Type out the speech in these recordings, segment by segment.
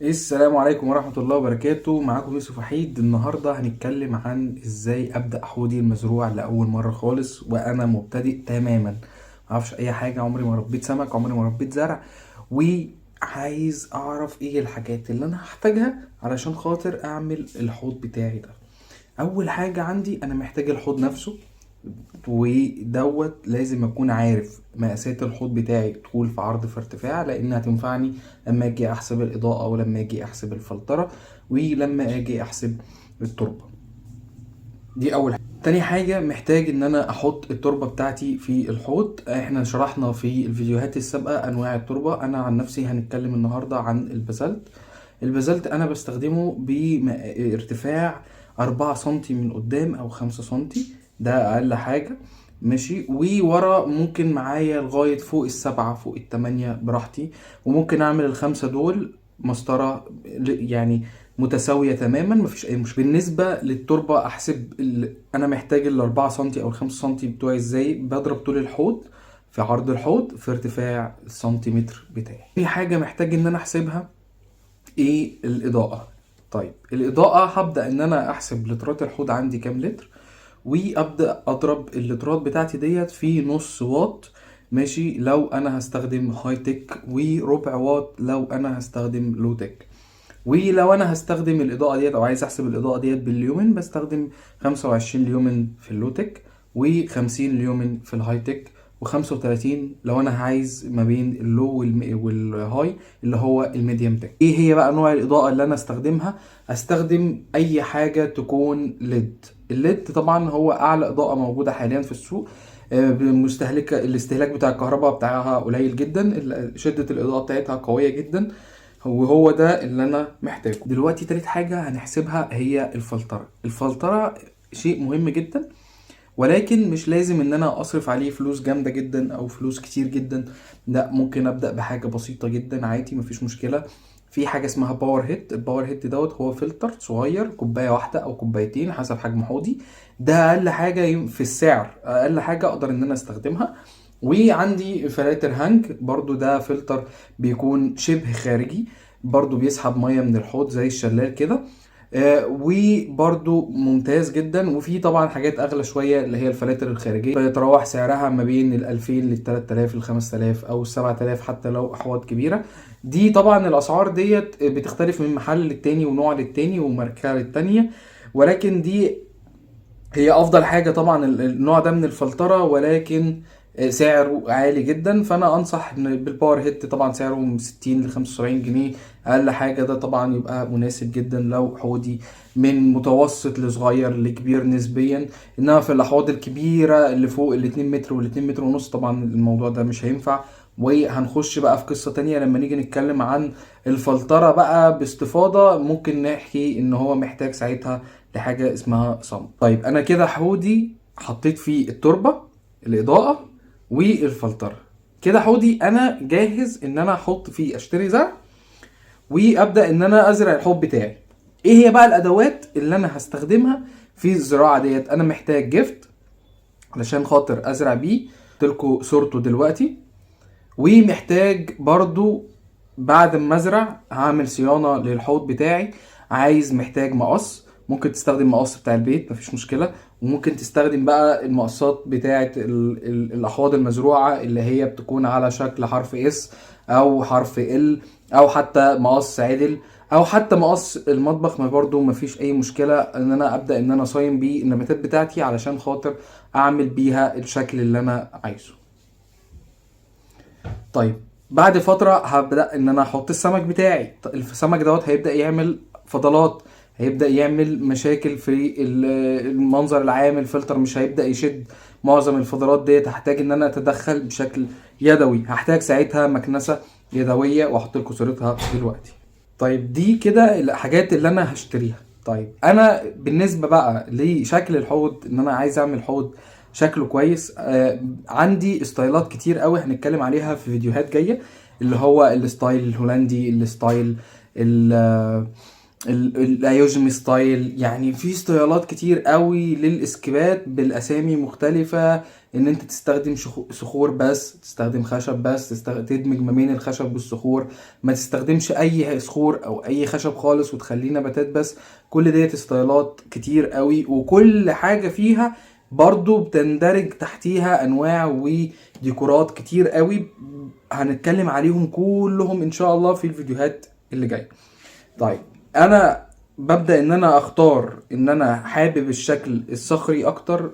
السلام عليكم ورحمة الله وبركاته. معاكم يوسف وحيد. النهاردة هنتكلم عن ازاي ابدأ حوضي المزروع لأول مرة خالص وانا مبتدئ تماما، معرفش اي حاجة، عمري ما ربيت سمك، عمري ما ربيت زرع، وعايز اعرف ايه الحاجات اللي انا هحتاجها علشان خاطر اعمل الحوض بتاعي ده. اول حاجة عندي انا محتاج الحوض نفسه، ودوت لازم اكون عارف مقاسات الحوض بتاعي، طول في عرض في ارتفاع، لان هتنفعني لما اجي احسب الاضاءة ولما اجي احسب الفلترة ولما اجي احسب التربة. دي اول حاجة. تاني حاجة محتاج ان انا احط التربة بتاعتي في الحوض. احنا شرحنا في الفيديوهات السابقة انواع التربة. انا عن نفسي هنتكلم النهاردة عن البازلت. البازلت انا بستخدمه بارتفاع 4 سنتي من قدام او 5 سنتي، ده اقل حاجة. ماشي، وورا ممكن معايا لغاية فوق ال7 فوق ال8 براحتي، وممكن اعمل ال5 دول مسطرة، يعني متساوية تماما، مفيش اي مشكلة. بالنسبة للتربة احسب انا محتاج ال4 سنتي او ال5 سنتي بتوعي ازاي. بضرب طول الحوض في عرض الحوض في ارتفاع السنتيمتر بتاعي. في حاجة محتاج ان انا احسبها، ايه؟ الاضاءة. طيب الاضاءة هبدأ ان انا احسب لترات الحوض عندي كام لتر، وابدأ اضرب اللترات بتاعتي ديت في نص واط. ماشي، لو انا هستخدم هاي تك، وربع واط لو انا هستخدم لو تك. ولو انا هستخدم الاضاءة ديت او عايز احسب الاضاءة ديت بالليومن، بستخدم 25 ليومن في اللوتك، و50 ليومن في الهاي تك، و35 لو انا عايز ما بين اللو والهاي اللي هو الميديم تك. ايه هي بقى نوع الاضاءة اللي انا استخدمها؟ استخدم اي حاجة تكون ليد. الليد طبعا هو اعلى اضاءة موجودة حاليا في السوق. مستهلكة الاستهلاك بتاع الكهرباء بتاعها قليل جدا، شدة الاضاءة بتاعتها قوية جدا، وهو ده اللي انا محتاجه. دلوقتي تالت حاجة هنحسبها هي الفلترة. الفلترة شيء مهم جدا، ولكن مش لازم ان انا اصرف عليه فلوس جامدة جدا او فلوس كتير جدا. لا، ممكن ابدأ بحاجة بسيطة جدا عادي، مفيش مشكلة. في حاجة اسمها باور هيد. الباور هيد دوت هو فلتر صغير، كوباية واحدة او كوبايتين حسب حجم حوضي. ده اقل حاجة في السعر، اقل حاجة اقدر ان انا استخدمها. وعندي فلاتر هانج برضو، ده فلتر بيكون شبه خارجي، برضو بيسحب مية من الحوض زي الشلال كده. وبرضو ممتاز جدا. وفي طبعا حاجات اغلى شوية اللي هي الفلاتر الخارجية، بيتراوح سعرها ما بين ال2000 لل3000 ل5000 او ال7000 حتى لو احواض كبيرة. دي طبعا الاسعار ديت بتختلف من محل للتاني ونوع للتاني وماركة للتانية، ولكن دي هي افضل حاجة طبعا النوع ده من الفلترة، ولكن سعره عالي جدا. فانا انصح ان بالباور هيد طبعا سعره من 60 ل 75 جنيه، اقل حاجة. ده طبعا يبقى مناسب جدا لو حوضي من متوسط لصغير لكبير نسبيا. انما في الاحواض الكبيرة اللي فوق ال2 متر وال2 متر ونص طبعا الموضوع ده مش هينفع. وهنخش بقى في قصة تانية لما نيجي نتكلم عن الفلترة بقى باستفاضة. ممكن نحكي ان هو محتاج ساعتها لحاجة اسمها صمت. طيب انا كده حوضي حطيت فيه التربة، الاضاءة، والفلترة. كده حوضي انا جاهز ان انا احط فيه، اشتري زرع وابدا ان انا ازرع الحوض بتاعي. ايه هي بقى الادوات اللي انا هستخدمها في الزراعة ديت؟ انا محتاج جفت علشان خاطر ازرع بيه، قلتلكوا صورته دلوقتي. ومحتاج برضو بعد ما ازرع هعمل صيانة للحوض بتاعي، محتاج مقص. ممكن تستخدم مقص بتاع البيت، مفيش مشكلة. وممكن تستخدم بقى المقصات بتاعة الأحواض المزروعة اللي هي بتكون على شكل حرف اس أو حرف ال، أو حتى مقص عدل، أو حتى مقص المطبخ. ما برضو مفيش أي مشكلة إن أنا أبدأ إن أنا أصين بيه النباتات بتاعتي علشان خاطر أعمل بيها الشكل اللي أنا عايزه. طيب بعد فترة هبدأ ان انا احط السمك بتاعي. السمك دوت هيبدأ يعمل فضلات، هيبدأ يعمل مشاكل في المنظر العام. الفلتر مش هيبدأ يشد معظم الفضلات ديت. هحتاج ان انا اتدخل بشكل يدوي، هحتاج ساعتها مكنسة يدوية واحط لكم صورتها دلوقتي. طيب دي كده الحاجات اللي انا هشتريها. طيب انا بالنسبه بقى لشكل الحوض، ان انا عايز اعمل حوض شكله كويس، عندي ستايلات كتير قوي هنتكلم عليها في فيديوهات جايه، اللي هو الستايل الهولندي، الستايل الايوجمي ستايل. يعني في ستايلات كتير قوي للاسكيبات بالاسامي مختلفة، ان انت تستخدم صخور بس، تستخدم خشب بس، تدمج ما بين الخشب والصخور، ما تستخدمش اي صخور او اي خشب خالص وتخليه نباتات بس. كل ديت ستايلات كتير قوي، وكل حاجة فيها برضو بتندرج تحتيها انواع وديكورات كتير قوي، هنتكلم عليهم كلهم ان شاء الله في الفيديوهات اللي جايه. طيب، انا ببدأ ان انا اختار ان انا حابب الشكل الصخري اكتر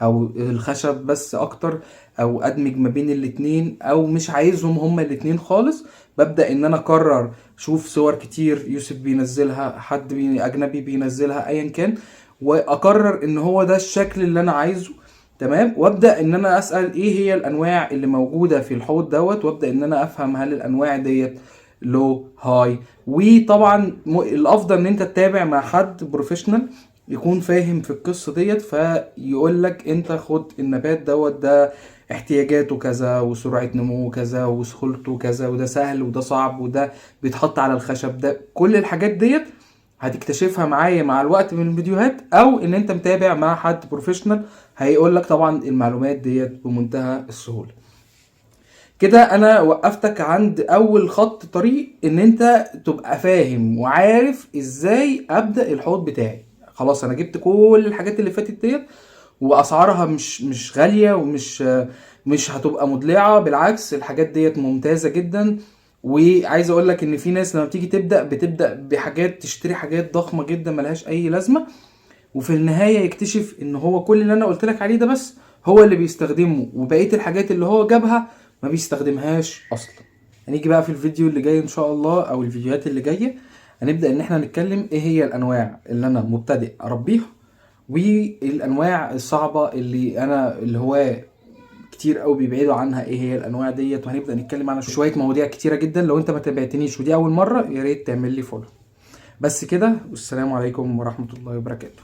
او الخشب بس اكتر، او ادمج ما بين الاتنين، او مش عايزهم هما الاتنين خالص. ببدأ ان انا اقرر، شوف صور كتير يوسف بينزلها، حد اجنبي بينزلها، ايا كان، واقرر ان هو ده الشكل اللي انا عايزه. تمام. وابدا ان انا اسال ايه هي الانواع اللي موجوده في الحوض دوت، وابدا ان انا افهم هل الانواع ديت لو هاي. وطبعا الافضل ان انت تتابع مع حد بروفيشنال يكون فاهم في القصه ديت، فيقول لك انت خد النبات دوت، ده احتياجاته كذا، وسرعه نموه كذا، وسهولته كذا، وده سهل وده صعب، وده بيتحط على الخشب ده. كل الحاجات ديت هتكتشفها معايا مع الوقت من الفيديوهات، او ان انت متابع مع حد بروفيشنال هيقول لك طبعا المعلومات ديت بمنتهى السهوله. كده انا وقفتك عند اول خط طريق، ان انت تبقى فاهم وعارف ازاي ابدا الحوض بتاعي. خلاص، انا جبت كل الحاجات اللي فاتت ديت، واسعارها مش غاليه، مش هتبقى مضلعه، بالعكس الحاجات ديت ممتازه جدا. وعايز اقول لك ان في ناس لما بتيجي بتبدا بحاجات، تشتري حاجات ضخمه جدا ملهاش اي لازمه، وفي النهايه يكتشف ان هو كل اللي انا قلت لك عليه ده بس هو اللي بيستخدمه، وبقيه الحاجات اللي هو جابها ما بيستخدمهاش اصلا. هنيجي بقى في الفيديو اللي جاي ان شاء الله، او الفيديوهات اللي جايه، هنبدا ان احنا نتكلم ايه هي الانواع اللي انا مبتدئ اربيها، والانواع الصعبه اللي هو كتير قوي بيبعدوا عنها، ايه هي الانواع ديت. وهنبدا نتكلم عنها شويه مواضيع كتيره جدا. لو انت ما تابعتنيش ودي اول مره، يا ريت تعمل لي فولو. بس كده، والسلام عليكم ورحمه الله وبركاته.